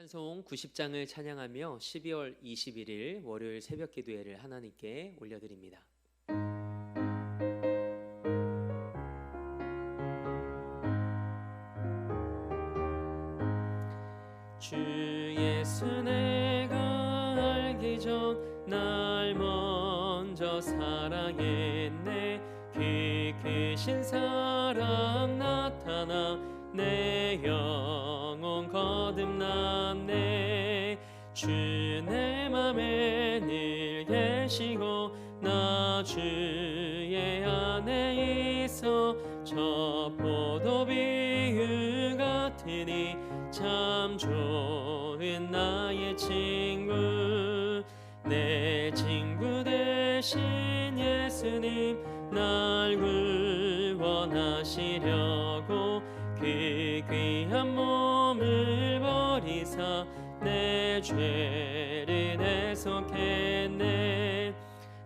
찬송 90장을 찬양하며 12월 21일 월요일 새벽 기도회를 하나님께 올려드립니다. 주 예수 내가 알기 전 날 먼저 사랑했네. 그 크신 사랑 나타나 내 영혼 거듭났네. 주 내 맘에 늘 계시고 나 주의 안에 있어 저 포도비유 같으니 참 좋은 나의 친구. 내 친구 대신 예수님 날 구원하시려고 그 귀한 몸을 버리사 내 죄를 대속했네.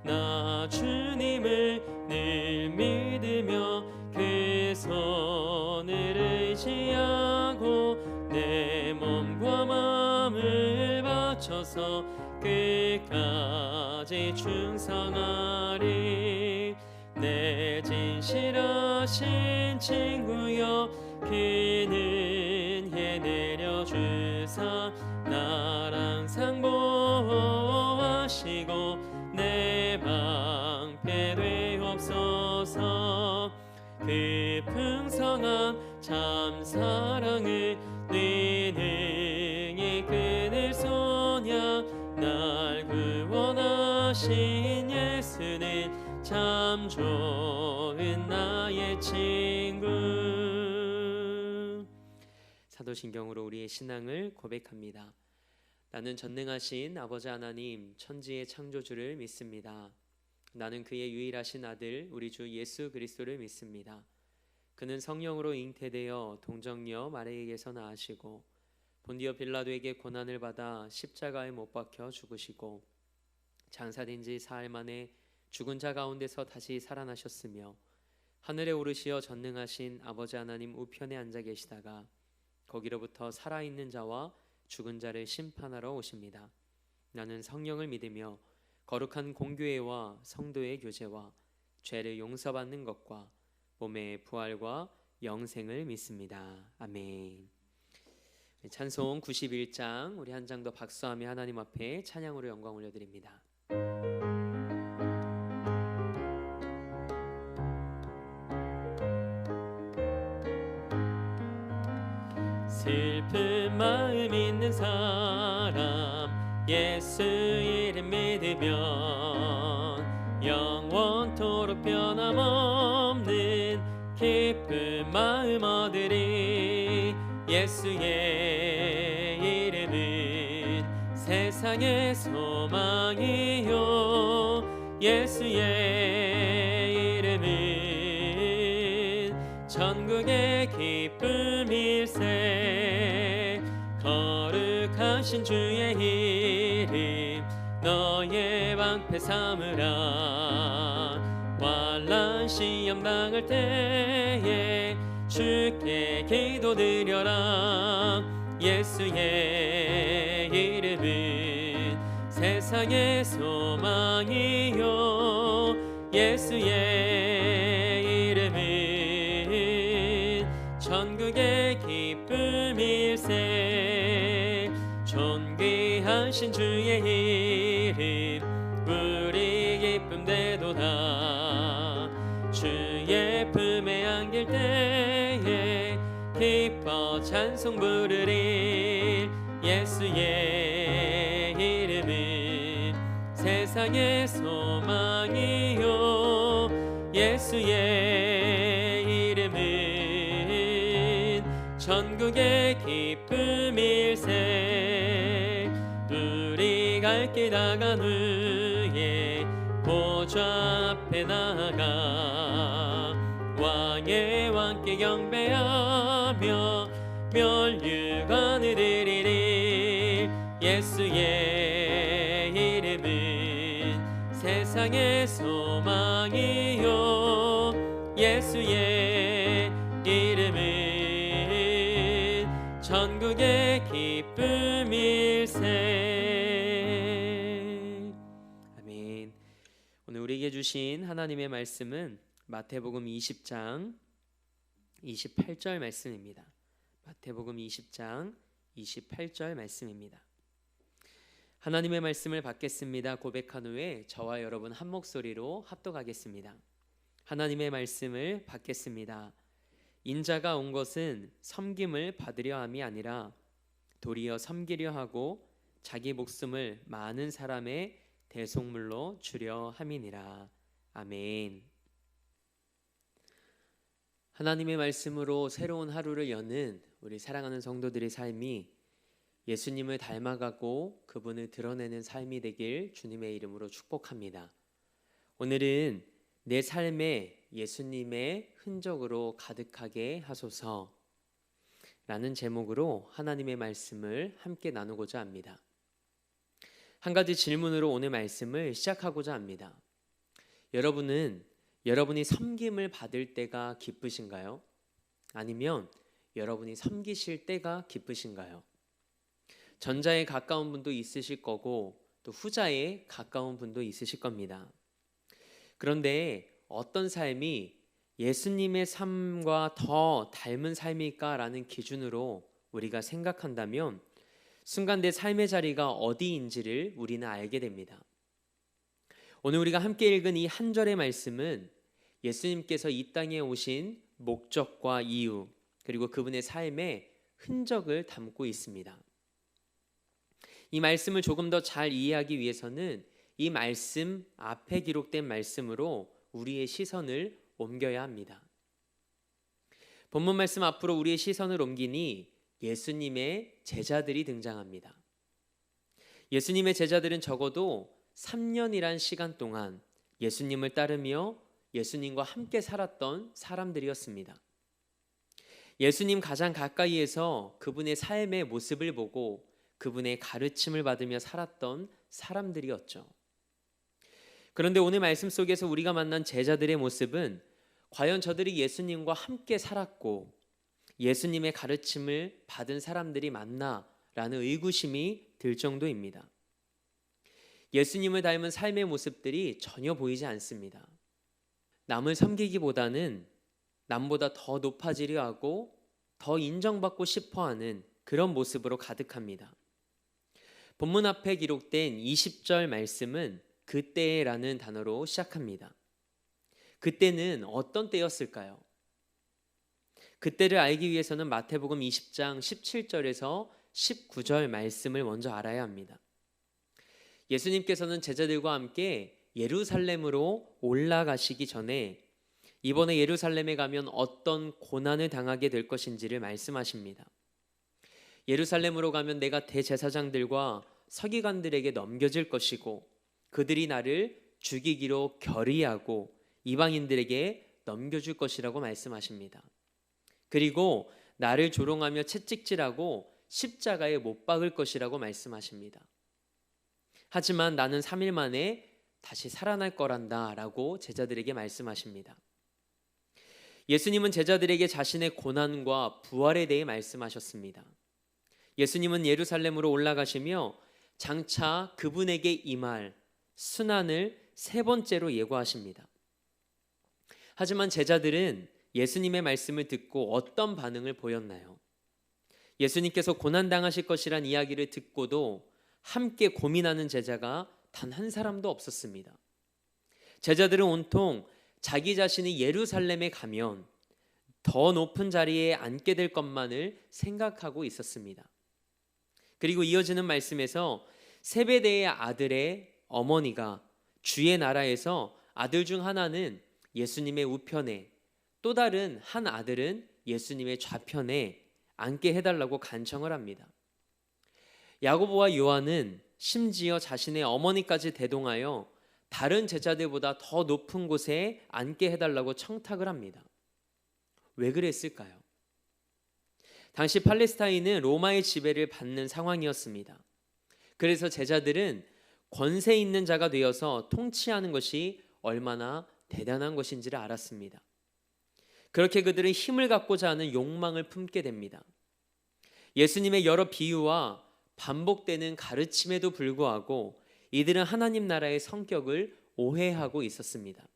나 주님을 늘 믿으며 그 손을 의지하고 내 몸과 마음을 바쳐서 끝까지 충성하리. 내 진실하신 친구여 그는 해 내려주사 날 항상 보호하시고 내 방패 되옵소서. 그 풍성한 참 사랑을 능히 끊을 소냐. 날 구원하신 예수는 참 좋은 나의 친구. 사도신경으로 우리의 신앙을 고백합니다. 나는 전능하신 아버지 하나님 천지의 창조주를 믿습니다. 나는 그의 유일하신 아들 우리 주 예수 그리스도를 믿습니다. 그는 성령으로 잉태되어 동정녀 마리아에게서 나으시고 본디오 빌라도에게 고난을 받아 십자가에 못 박혀 죽으시고 장사된 지 사흘 만에 죽은 자 가운데서 다시 살아나셨으며 하늘에 오르시어 전능하신 아버지 하나님 우편에 앉아 계시다가 거기로부터 살아있는 자와 죽은 자를 심판하러 오십니다. 나는 성령을 믿으며 거룩한 공교회와 성도의 교제와 죄를 용서받는 것과 몸의 부활과 영생을 믿습니다. 아멘. 찬송 91장 우리 한 장 더 박수하며 하나님 앞에 찬양으로 영광 올려드립니다. 슬픈 마음 있는 사람 예수 이름 믿으면 영원토록 변함없는 기쁜 마음 얻으리. 예수의 이름은 세상의 소망이요 예수의 이름은 천국의 기쁨일세. 거룩하신 주의 이름 너의 방패 삼으라. 환난 시험 당할 때에 주께 기도드려라. 예수의 이름은 세상의 소망이요 예수의 이름은 천국의 기쁨일세. 존귀하신 주의 이름 우리 기쁨 되도다. 주의 품에 안길 때에 기뻐 찬송 부르리. 예수의 이름은 세상의 소망이요 예수의 이름은 천국의 기쁨일세. 우리 갈 길 다간 후에 보좌 앞에 나가 왕의 왕께 경배하며 멸류관을 드리리. 예수의 이름은 세상의 소망이요 예수의 이름은 천국의 기쁨 삶일세. 아멘. 오늘 우리에게 주신 하나님의 말씀은 마태복음 20장 28절 말씀입니다. 마태복음 20장 28절 말씀입니다. 하나님의 말씀을 받겠습니다. 고백한 후에 저와 여러분 한 목소리로 합독하겠습니다. 하나님의 말씀을 받겠습니다. 인자가 온 것은 섬김을 받으려 함이 아니라 도리어 섬기려 하고 자기 목숨을 많은 사람의 대속물로 주려 함이니라. 아멘. 하나님의 말씀으로 새로운 하루를 여는 우리 사랑하는 성도들의 삶이 예수님을 닮아가고 그분을 드러내는 삶이 되길 주님의 이름으로 축복합니다. 오늘은 내 삶에 예수님의 흔적으로 가득하게 하소서 라는 제목으로 하나님의 말씀을 함께 나누고자 합니다. 한 가지 질문으로 오늘 말씀을 시작하고자 합니다. 여러분은 여러분이 섬김을 받을 때가 기쁘신가요? 아니면 여러분이 섬기실 때가 기쁘신가요? 전자에 가까운 분도 있으실 거고 또 후자에 가까운 분도 있으실 겁니다. 그런데 어떤 삶이 예수님의 삶과 더 닮은 삶일까라는 기준으로 우리가 생각한다면 순간 내 삶의 자리가 어디인지를 우리는 알게 됩니다. 오늘 우리가 함께 읽은 이 한 절의 말씀은 예수님께서 이 땅에 오신 목적과 이유 그리고 그분의 삶의 흔적을 담고 있습니다. 이 말씀을 조금 더 잘 이해하기 위해서는 이 말씀 앞에 기록된 말씀으로 우리의 시선을 옮겨야 합니다. 본문 말씀 앞으로 우리의 시선을 옮기니 예수님의 제자들이 등장합니다. 예수님의 제자들은 적어도 3년이란 시간 동안 예수님을 따르며 예수님과 함께 살았던 사람들이었습니다. 예수님 가장 가까이에서 그분의 삶의 모습을 보고 그분의 가르침을 받으며 살았던 사람들이었죠. 그런데 오늘 말씀 속에서 우리가 만난 제자들의 모습은 과연 저들이 예수님과 함께 살았고 예수님의 가르침을 받은 사람들이 맞나? 라는 의구심이 들 정도입니다. 예수님을 닮은 삶의 모습들이 전혀 보이지 않습니다. 남을 섬기기보다는 남보다 더 높아지려 하고 더 인정받고 싶어하는 그런 모습으로 가득합니다. 본문 앞에 기록된 20절 말씀은 그때라는 단어로 시작합니다. 그때는 어떤 때였을까요? 그때를 알기 위해서는 마태복음 20장 17절에서 19절 말씀을 먼저 알아야 합니다. 예수님께서는 제자들과 함께 예루살렘으로 올라가시기 전에 이번에 예루살렘에 가면 어떤 고난을 당하게 될 것인지를 말씀하십니다. 예루살렘으로 가면 내가 대제사장들과 서기관들에게 넘겨질 것이고 그들이 나를 죽이기로 결의하고 이방인들에게 넘겨줄 것이라고 말씀하십니다. 그리고 나를 조롱하며 채찍질하고 십자가에 못 박을 것이라고 말씀하십니다. 하지만 나는 3일 만에 다시 살아날 거란다 라고 제자들에게 말씀하십니다. 예수님은 제자들에게 자신의 고난과 부활에 대해 말씀하셨습니다. 예수님은 예루살렘으로 올라가시며 장차 그분에게 임할 순환을 3번째로 예고하십니다. 하지만 제자들은 예수님의 말씀을 듣고 어떤 반응을 보였나요? 예수님께서 고난당하실 것이란 이야기를 듣고도 함께 고민하는 제자가 단 한 사람도 없었습니다. 제자들은 온통 자기 자신이 예루살렘에 가면 더 높은 자리에 앉게 될 것만을 생각하고 있었습니다. 그리고 이어지는 말씀에서 세베대의 아들의 어머니가 주의 나라에서 아들 중 하나는 예수님의 우편에 또 다른 한 아들은 예수님의 좌편에 앉게 해달라고 간청을 합니다. 야고보와 요한은 심지어 자신의 어머니까지 대동하여 다른 제자들보다 더 높은 곳에 앉게 해달라고 청탁을 합니다. 왜 그랬을까요? 당시 팔레스타인은 로마의 지배를 받는 상황이었습니다. 그래서 제자들은 권세 있는 자가 되어서 통치하는 것이 얼마나 대단한 것인지를 알았습니다. 그렇게 그들은 힘을 갖고자 하는 욕망을 품게 됩니다. 예수님의 여러 비유와 반복되는 가르침에도 불구하고 이들은 하나님 나라의 성격을 오해하고 있었습니다.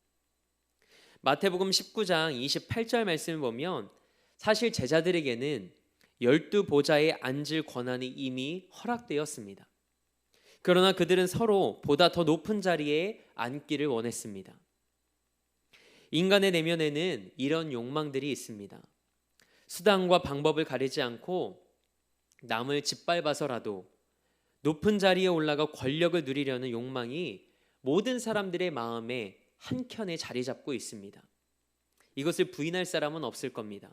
마태복음 19장 28절 말씀을 보면 사실 제자들에게는 12보좌에 앉을 권한이 이미 허락되었습니다. 그러나 그들은 서로 보다 더 높은 자리에 앉기를 원했습니다. 인간의 내면에는 이런 욕망들이 있습니다. 수단과 방법을 가리지 않고 남을 짓밟아서라도 높은 자리에 올라가 권력을 누리려는 욕망이 모든 사람들의 마음에 한켠에 자리 잡고 있습니다. 이것을 부인할 사람은 없을 겁니다.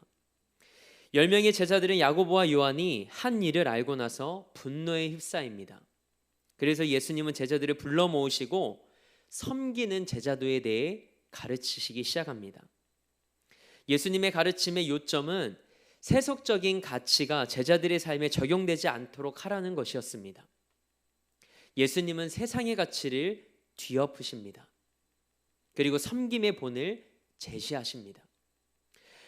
10명의 제자들은 야고보와 요한이 한 일을 알고 나서 분노에 휩싸입니다. 그래서 예수님은 제자들을 불러 모으시고 섬기는 제자도에 대해 가르치시기 시작합니다. 예수님의 가르침의 요점은 세속적인 가치가 제자들의 삶에 적용되지 않도록 하라는 것이었습니다. 예수님은 세상의 가치를 뒤엎으십니다. 그리고 섬김의 본을 제시하십니다.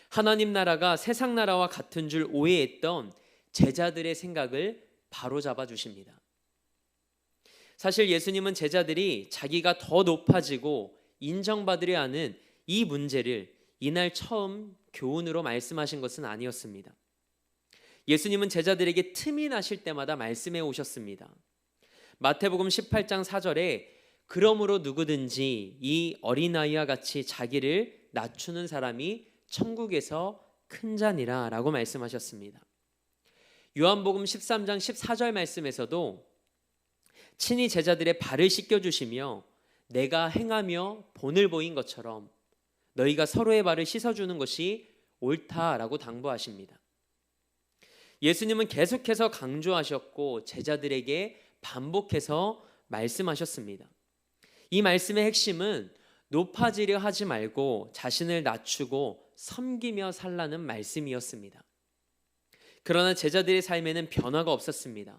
하나님 나라가 세상 나라와 같은 줄 오해했던 제자들의 생각을 바로잡아 주십니다. 사실 예수님은 제자들이 자기가 더 높아지고 인정받으려 하는 이 문제를 이날 처음 교훈으로 말씀하신 것은 아니었습니다. 예수님은 제자들에게 틈이 나실 때마다 말씀해 오셨습니다. 마태복음 18장 4절에 그러므로 누구든지 이 어린아이와 같이 자기를 낮추는 사람이 천국에서 큰 자니라 라고 말씀하셨습니다. 요한복음 13장 14절 말씀에서도 친히 제자들의 발을 씻겨주시며 내가 행하며 본을 보인 것처럼 너희가 서로의 발을 씻어주는 것이 옳다라고 당부하십니다. 예수님은 계속해서 강조하셨고 제자들에게 반복해서 말씀하셨습니다. 이 말씀의 핵심은 높아지려 하지 말고 자신을 낮추고 섬기며 살라는 말씀이었습니다. 그러나 제자들의 삶에는 변화가 없었습니다.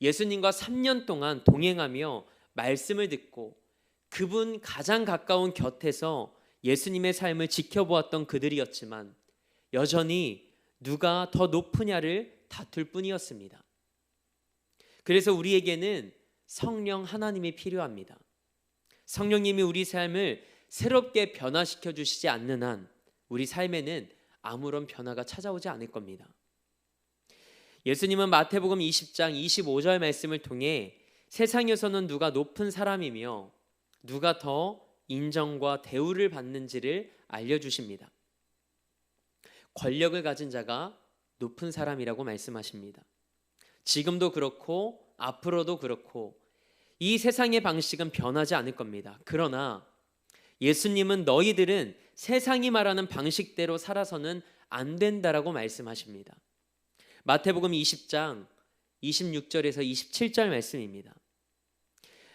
예수님과 3년 동안 동행하며 말씀을 듣고 그분 가장 가까운 곁에서 예수님의 삶을 지켜보았던 그들이었지만 여전히 누가 더 높으냐를 다툴 뿐이었습니다. 그래서 우리에게는 성령 하나님이 필요합니다. 성령님이 우리 삶을 새롭게 변화시켜 주시지 않는 한 우리 삶에는 아무런 변화가 찾아오지 않을 겁니다. 예수님은 마태복음 20장 25절 말씀을 통해 세상에서는 누가 높은 사람이며 누가 더 인정과 대우를 받는지를 알려주십니다. 권력을 가진 자가 높은 사람이라고 말씀하십니다. 지금도 그렇고 앞으로도 그렇고 이 세상의 방식은 변하지 않을 겁니다. 그러나 예수님은 너희들은 세상이 말하는 방식대로 살아서는 안 된다라고 말씀하십니다. 마태복음 20장 26절에서 27절 말씀입니다.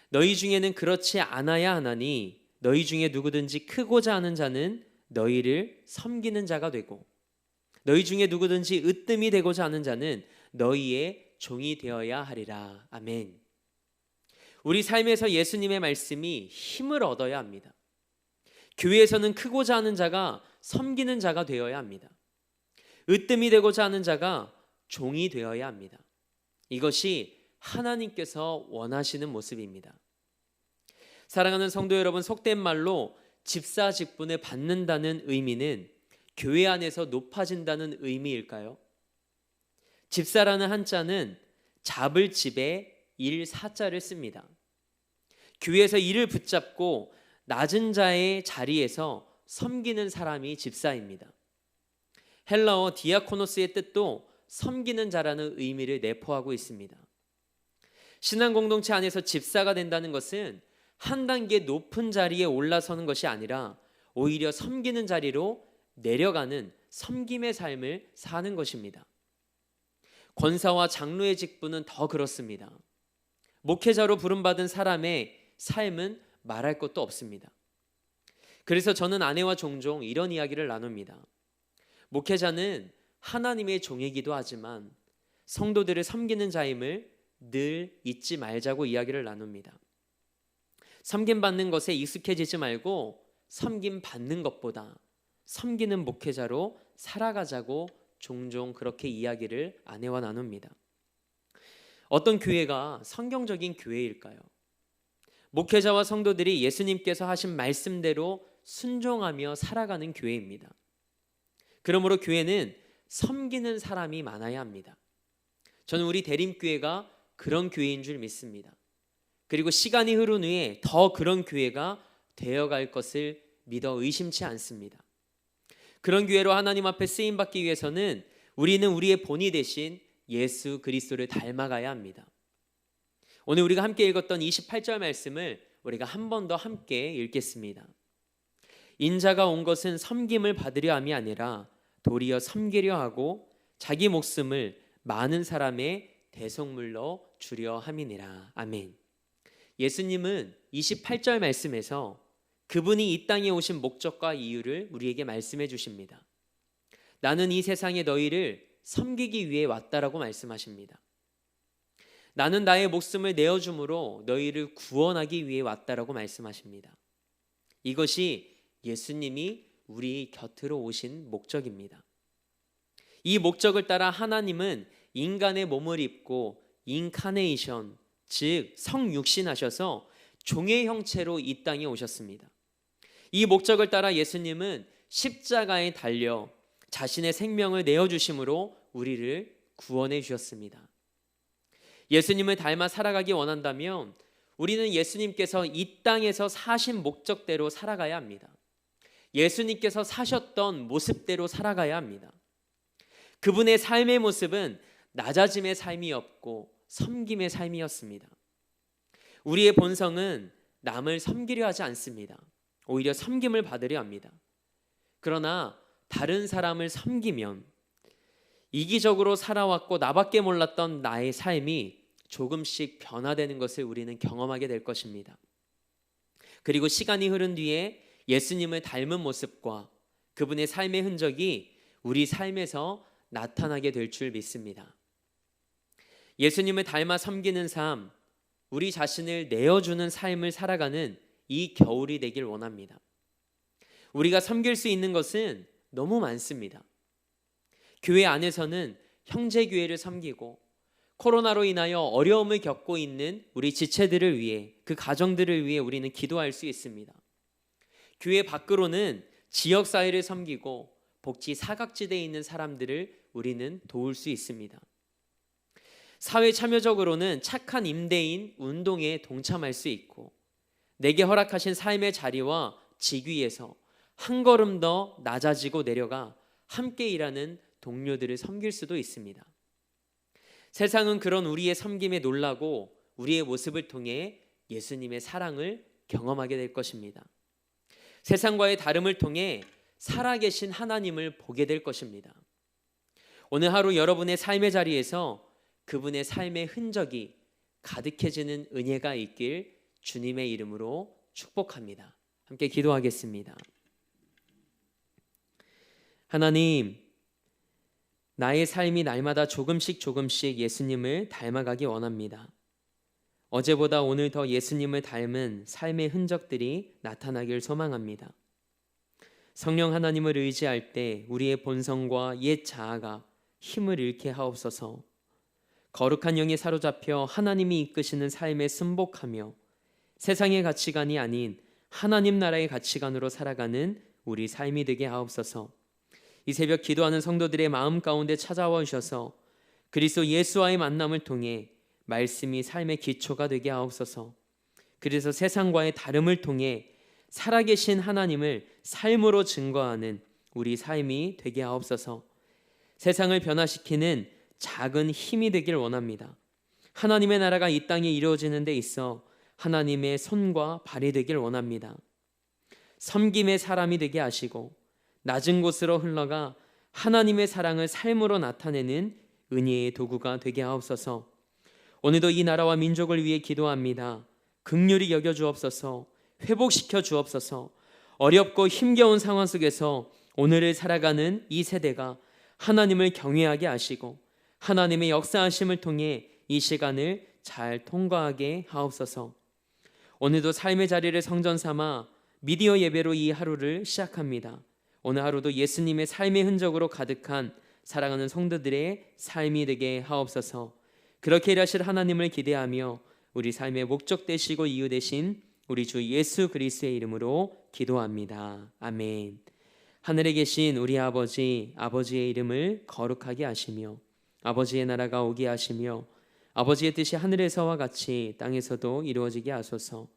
너희 중에는 그렇지 않아야 하나니 너희 중에 누구든지 크고자 하는 자는 너희를 섬기는 자가 되고 너희 중에 누구든지 으뜸이 되고자 하는 자는 너희의 종이 되어야 하리라. 아멘. 우리 삶에서 예수님의 말씀이 힘을 얻어야 합니다. 교회에서는 크고자 하는 자가 섬기는 자가 되어야 합니다. 으뜸이 되고자 하는 자가 종이 되어야 합니다. 이것이 하나님께서 원하시는 모습입니다. 사랑하는 성도 여러분, 속된 말로 집사 직분을 받는다는 의미는 교회 안에서 높아진다는 의미일까요? 집사라는 한자는 잡을 집에 일 사자를 씁니다. 교회에서 일을 붙잡고 낮은 자의 자리에서 섬기는 사람이 집사입니다. 헬라어 디아코노스의 뜻도 섬기는 자라는 의미를 내포하고 있습니다. 신앙 공동체 안에서 집사가 된다는 것은 한 단계 높은 자리에 올라서는 것이 아니라 오히려 섬기는 자리로 내려가는 섬김의 삶을 사는 것입니다. 권사와 장로의 직분은 더 그렇습니다. 목회자로 부름받은 사람의 삶은 말할 것도 없습니다. 그래서 저는 아내와 종종 이런 이야기를 나눕니다. 목회자는 하나님의 종이기도 하지만 성도들을 섬기는 자임을 늘 잊지 말자고 이야기를 나눕니다. 섬김받는 것에 익숙해지지 말고 섬김받는 것보다 섬기는 목회자로 살아가자고 종종 그렇게 이야기를 아내와 나눕니다. 어떤 교회가 성경적인 교회일까요? 목회자와 성도들이 예수님께서 하신 말씀대로 순종하며 살아가는 교회입니다. 그러므로 교회는 섬기는 사람이 많아야 합니다. 저는 우리 대림교회가 그런 교회인 줄 믿습니다. 그리고 시간이 흐른 후에 더 그런 교회가 되어갈 것을 믿어 의심치 않습니다. 그런 교회로 하나님 앞에 쓰임받기 위해서는 우리는 우리의 본이 되신 예수 그리스도를 닮아가야 합니다. 오늘 우리가 함께 읽었던 28절 말씀을 우리가 한 번 더 함께 읽겠습니다. 인자가 온 것은 섬김을 받으려 함이 아니라 도리어 섬기려 하고 자기 목숨을 많은 사람의 대속물로 주려 함이니라. 아멘. 예수님은 28절 말씀에서 그분이 이 땅에 오신 목적과 이유를 우리에게 말씀해 주십니다. 나는 이 세상에 너희를 섬기기 위해 왔다라고 말씀하십니다. 나는 나의 목숨을 내어줌으로 너희를 구원하기 위해 왔다라고 말씀하십니다. 이것이 예수님이 우리 곁으로 오신 목적입니다. 이 목적을 따라 하나님은 인간의 몸을 입고 인카네이션, 즉 성육신하셔서 종의 형체로 이 땅에 오셨습니다. 이 목적을 따라 예수님은 십자가에 달려 자신의 생명을 내어주심으로 우리를 구원해 주셨습니다. 예수님을 닮아 살아가기 원한다면 우리는 예수님께서 이 땅에서 사신 목적대로 살아가야 합니다. 예수님께서 사셨던 모습대로 살아가야 합니다. 그분의 삶의 모습은 낮아짐의 삶이었고 섬김의 삶이었습니다. 우리의 본성은 남을 섬기려 하지 않습니다. 오히려 섬김을 받으려 합니다. 그러나 다른 사람을 섬기면 이기적으로 살아왔고 나밖에 몰랐던 나의 삶이 조금씩 변화되는 것을 우리는 경험하게 될 것입니다. 그리고 시간이 흐른 뒤에 예수님을 닮은 모습과 그분의 삶의 흔적이 우리 삶에서 나타나게 될 줄 믿습니다. 예수님을 닮아 섬기는 삶, 우리 자신을 내어주는 삶을 살아가는 이 겨울이 되길 원합니다. 우리가 섬길 수 있는 것은 너무 많습니다. 교회 안에서는 형제교회를 섬기고 코로나로 인하여 어려움을 겪고 있는 우리 지체들을 위해, 그 가정들을 위해 우리는 기도할 수 있습니다. 교회 밖으로는 지역사회를 섬기고 복지 사각지대에 있는 사람들을 우리는 도울 수 있습니다. 사회 참여적으로는 착한 임대인 운동에 동참할 수 있고 내게 허락하신 삶의 자리와 직위에서 한 걸음 더 낮아지고 내려가 함께 일하는 동료들을 섬길 수도 있습니다. 세상은 그런 우리의 섬김에 놀라고 우리의 모습을 통해 예수님의 사랑을 경험하게 될 것입니다. 세상과의 다름을 통해 살아계신 하나님을 보게 될 것입니다. 오늘 하루 여러분의 삶의 자리에서 그분의 삶의 흔적이 가득해지는 은혜가 있길 주님의 이름으로 축복합니다. 함께 기도하겠습니다. 하나님, 나의 삶이 날마다 조금씩 예수님을 닮아가기 원합니다. 어제보다 오늘 더 예수님을 닮은 삶의 흔적들이 나타나길 소망합니다. 성령 하나님을 의지할 때 우리의 본성과 옛 자아가 힘을 잃게 하옵소서. 거룩한 영에 사로잡혀 하나님이 이끄시는 삶에 순복하며 세상의 가치관이 아닌 하나님 나라의 가치관으로 살아가는 우리 삶이 되게 하옵소서. 이 새벽 기도하는 성도들의 마음 가운데 찾아와 주셔서 그리스도 예수와의 만남을 통해 말씀이 삶의 기초가 되게 하옵소서. 그래서 세상과의 다름을 통해 살아계신 하나님을 삶으로 증거하는 우리 삶이 되게 하옵소서. 세상을 변화시키는 작은 힘이 되길 원합니다. 하나님의 나라가 이 땅에 이루어지는 데 있어 하나님의 손과 발이 되길 원합니다. 섬김의 사람이 되게 하시고 낮은 곳으로 흘러가 하나님의 사랑을 삶으로 나타내는 은혜의 도구가 되게 하옵소서. 오늘도 이 나라와 민족을 위해 기도합니다. 긍휼히 여겨 주옵소서. 회복시켜 주옵소서. 어렵고 힘겨운 상황 속에서 오늘을 살아가는 이 세대가 하나님을 경외하게 하시고 하나님의 역사하심을 통해 이 시간을 잘 통과하게 하옵소서. 오늘도 삶의 자리를 성전 삼아 미디어 예배로 이 하루를 시작합니다. 오늘 하루도 예수님의 삶의 흔적으로 가득한 사랑하는 성도들의 삶이 되게 하옵소서. 그렇게 일하실 하나님을 기대하며 우리 삶의 목적 되시고 이유 되신 우리 주 예수 그리스도의 이름으로 기도합니다. 아멘. 하늘에 계신 우리 아버지의 이름을 거룩하게 하시며 아버지의 나라가 오게 하시며 아버지의 뜻이 하늘에서와 같이 땅에서도 이루어지게 하소서.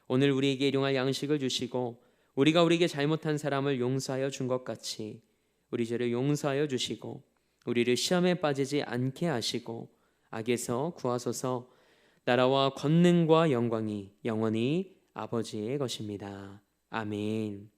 오늘 우리에게 일용할 양식을 주시고 우리가 우리에게 잘못한 사람을 용서하여 준 것 같이 우리 죄를 용서하여 주시고 우리를 시험에 빠지지 않게 하시고 악에서 구하소서. 나라와 권능과 영광이 영원히 아버지의 것입니다. 아멘.